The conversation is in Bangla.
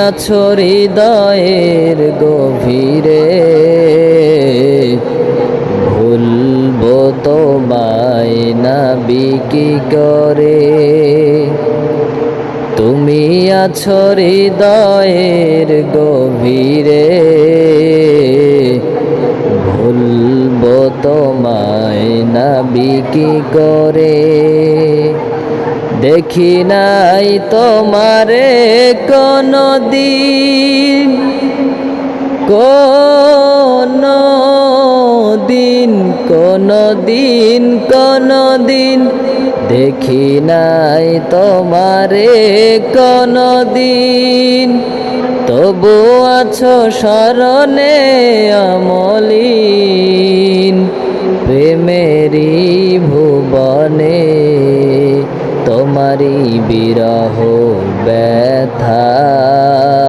আছো হৃদয়ের গভীরে, ভুলবো তোমায় নাবি কি করে। তুমি আছো হৃদয়ের গভীরে, ভুলবো তোমায় নাবি কি করে। দেখি নাই তোমারে কোনদিন, কোনদিন কোনদিন কোনদিন দেখি নাই তোমারে কোনদিন। তবু আছো স্মরণে অমলিন, প্রেমেরই ভুবনে তোমারি বিরহ ব্যথা।